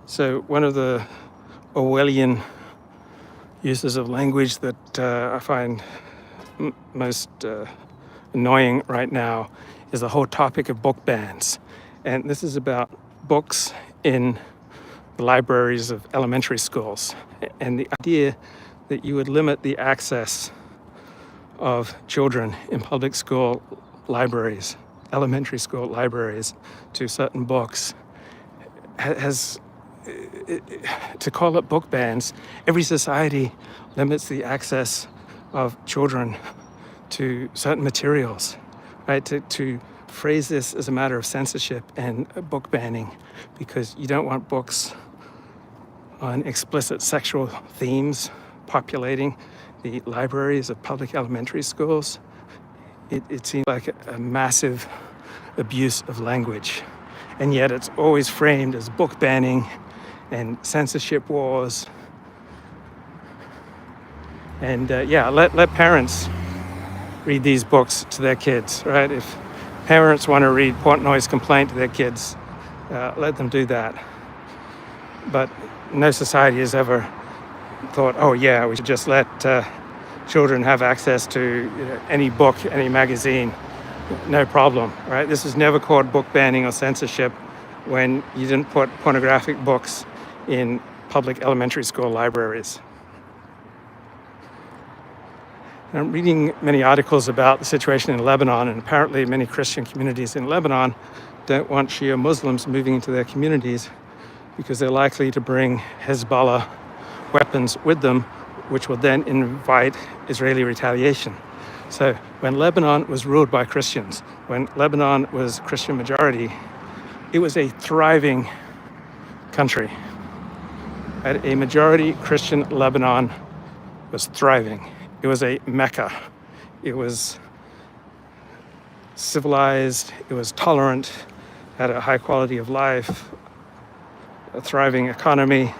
So one of the Orwellian uses of language that I find most annoying right now is the whole topic of book bans. And this is about books in the libraries of elementary schools. And the idea that you would limit the access of children in public school libraries, elementary school libraries, to certain books has to call it book bans. Every society limits the access of children to certain materials, right? To phrase this as a matter of censorship and book banning because you don't want books on explicit sexual themes populating the libraries of public elementary schools. It seems like a massive abuse of language. And yet it's always framed as book banning and censorship wars. And let parents read these books to their kids, right? If parents want to read Portnoy's complaint to their kids, let them do that. But no society has ever thought, oh yeah, we should just let children have access to any book, any magazine, no problem, right? This is never called book banning or censorship when you didn't put pornographic books in public elementary school libraries. And I'm reading many articles about the situation in Lebanon, and apparently many Christian communities in Lebanon don't want Shia Muslims moving into their communities because they're likely to bring Hezbollah weapons with them, which will then invite Israeli retaliation. So when Lebanon was ruled by Christians, when Lebanon was Christian majority, it was a thriving country. A majority Christian Lebanon was thriving. It was a Mecca. It was civilized, it was tolerant, had a high quality of life, a thriving economy,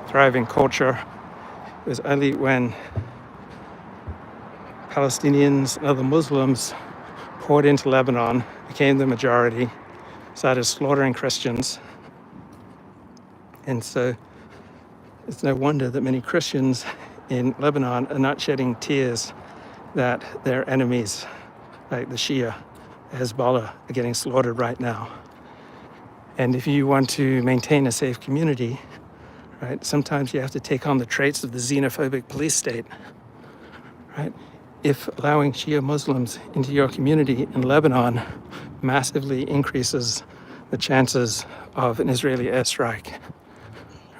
thriving culture. It was only when Palestinians and other Muslims poured into Lebanon, became the majority, started slaughtering Christians. And so it's no wonder that many Christians in Lebanon are not shedding tears that their enemies, like the Shia, Hezbollah, are getting slaughtered right now. And if you want to maintain a safe community, right, sometimes you have to take on the traits of the xenophobic police state, right? If allowing Shia Muslims into your community in Lebanon massively increases the chances of an Israeli airstrike,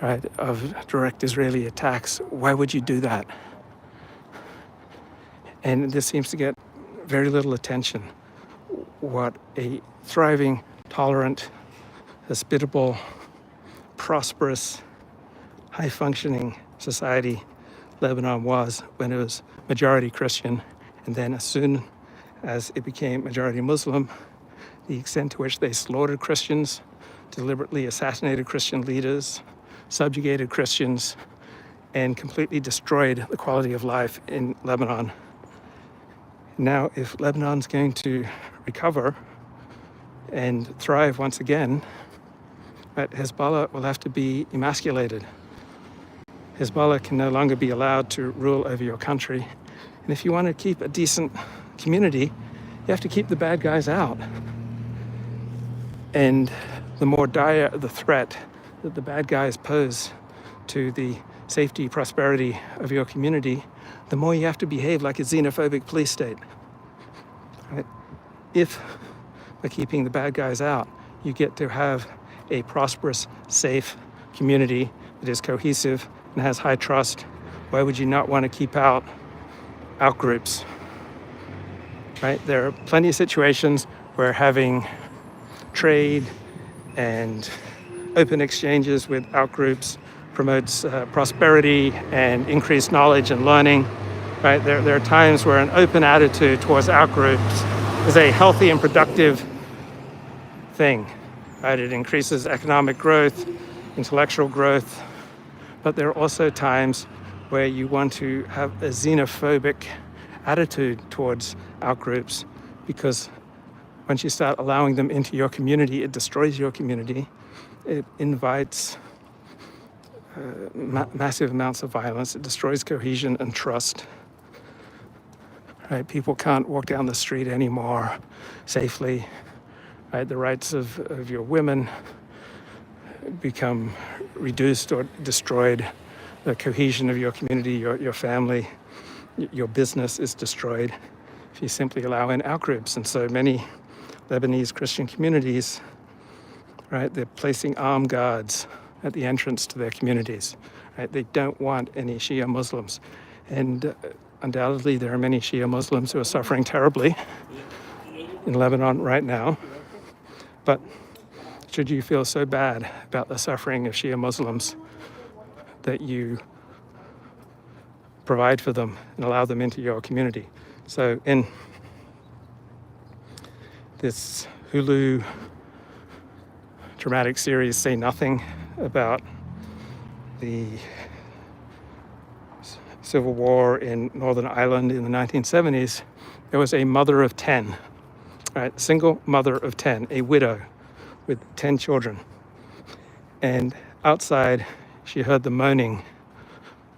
right, of direct Israeli attacks, why would you do that? And this seems to get very little attention. What a thriving, tolerant, hospitable, prosperous, high-functioning society Lebanon was when it was majority Christian, and then as soon as it became majority Muslim, the extent to which they slaughtered Christians, deliberately assassinated Christian leaders, subjugated Christians, and completely destroyed the quality of life in Lebanon. Now, if Lebanon's going to recover and thrive once again, but Hezbollah will have to be emasculated. Hezbollah can no longer be allowed to rule over your country. And if you want to keep a decent community, you have to keep the bad guys out. And the more dire the threat that the bad guys pose to the safety, prosperity of your community, the more you have to behave like a xenophobic police state. Right? If, by keeping the bad guys out, you get to have a prosperous, safe community that is cohesive and has high trust, why would you not want to keep out groups? Right? There are plenty of situations where having trade and open exchanges with outgroups promotes prosperity and increased knowledge and learning. Right? There are times where an open attitude towards outgroups is a healthy and productive thing. Right? It increases economic growth, intellectual growth, but there are also times where you want to have a xenophobic attitude towards outgroups because once you start allowing them into your community, it destroys your community It invites massive amounts of violence. It destroys cohesion and trust. Right? People can't walk down the street anymore safely. Right? The rights of your women become reduced or destroyed. The cohesion of your community, your family, your business is destroyed if you simply allow in outgroups. And so many Lebanese Christian communities, right, they're placing armed guards at the entrance to their communities. Right? They don't want any Shia Muslims. And undoubtedly there are many Shia Muslims who are suffering terribly in Lebanon right now. But should you feel so bad about the suffering of Shia Muslims that you provide for them and allow them into your community? So in this Hulu dramatic series, Say Nothing, about the civil war in Northern Ireland in the 1970s, there was a mother of 10, right? Single mother of 10, a widow with 10 children. And outside, she heard the moaning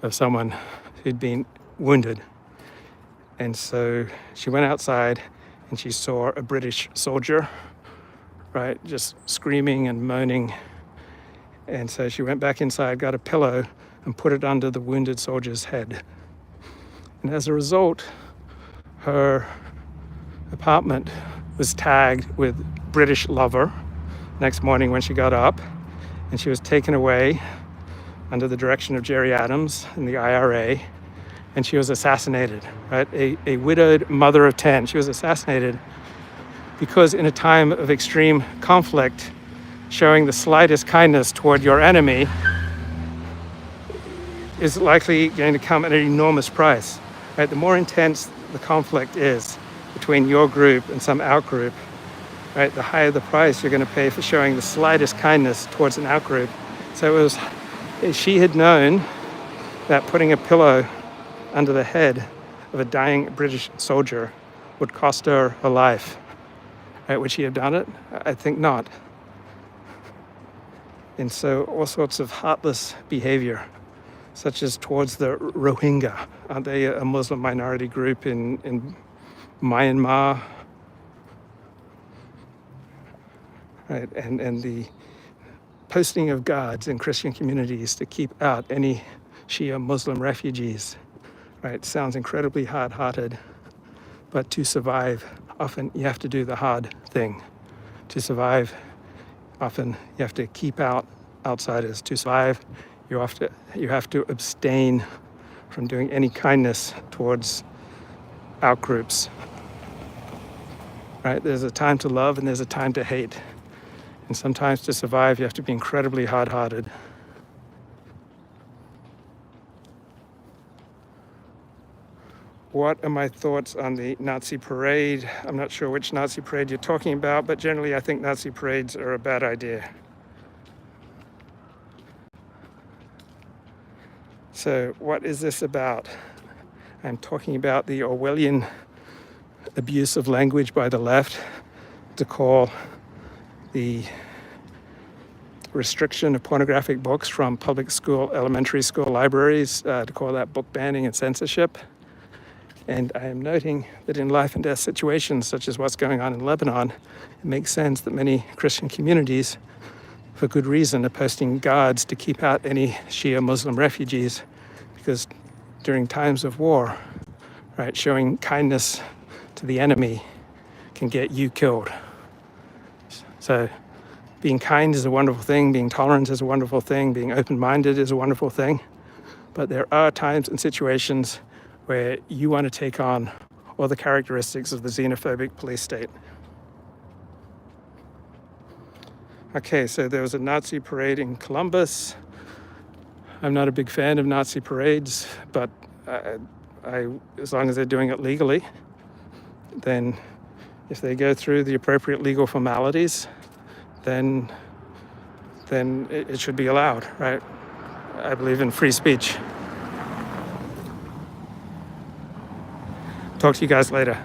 of someone who'd been wounded. And so she went outside and she saw a British soldier, right, just screaming and moaning. And so she went back inside, got a pillow, and put it under the wounded soldier's head. And as a result, her apartment was tagged with British lover next morning when she got up, and she was taken away under the direction of Jerry Adams and the IRA, and she was assassinated, right? A widowed mother of 10. She was assassinated because in a time of extreme conflict, showing the slightest kindness toward your enemy is likely going to come at an enormous price, right? The more intense the conflict is between your group and some outgroup, right, the higher the price you're going to pay for showing the slightest kindness towards an outgroup. So it was, she had known that putting a pillow under the head of a dying British soldier would cost her her life. Right? Would she have done it? I think not. And so all sorts of heartless behavior, such as towards the Rohingya. Aren't they a Muslim minority group in Myanmar? Right? And the posting of guards in Christian communities to keep out any Shia Muslim refugees, right? Sounds incredibly hard-hearted, but to survive, often you have to do the hard thing. To survive, often you have to keep out outsiders. To survive, you have to abstain from doing any kindness towards outgroups. Right? There's a time to love and there's a time to hate. And sometimes to survive, you have to be incredibly hard-hearted. What are my thoughts on the Nazi parade? I'm not sure which Nazi parade you're talking about, but generally I think Nazi parades are a bad idea. So what is this about? I'm talking about the Orwellian abuse of language by the left to call the restriction of pornographic books from public school, elementary school libraries, to call that book banning and censorship. And I am noting that in life and death situations, such as what's going on in Lebanon, it makes sense that many Christian communities, for good reason, are posting guards to keep out any Shia Muslim refugees, because during times of war, right, showing kindness to the enemy can get you killed. So being kind is a wonderful thing, being tolerant is a wonderful thing, being open-minded is a wonderful thing, but there are times and situations where you want to take on all the characteristics of the xenophobic police state. Okay, so there was a Nazi parade in Columbus. I'm not a big fan of Nazi parades, but as long as they're doing it legally, then if they go through the appropriate legal formalities, then it should be allowed, right? I believe in free speech. Talk to you guys later.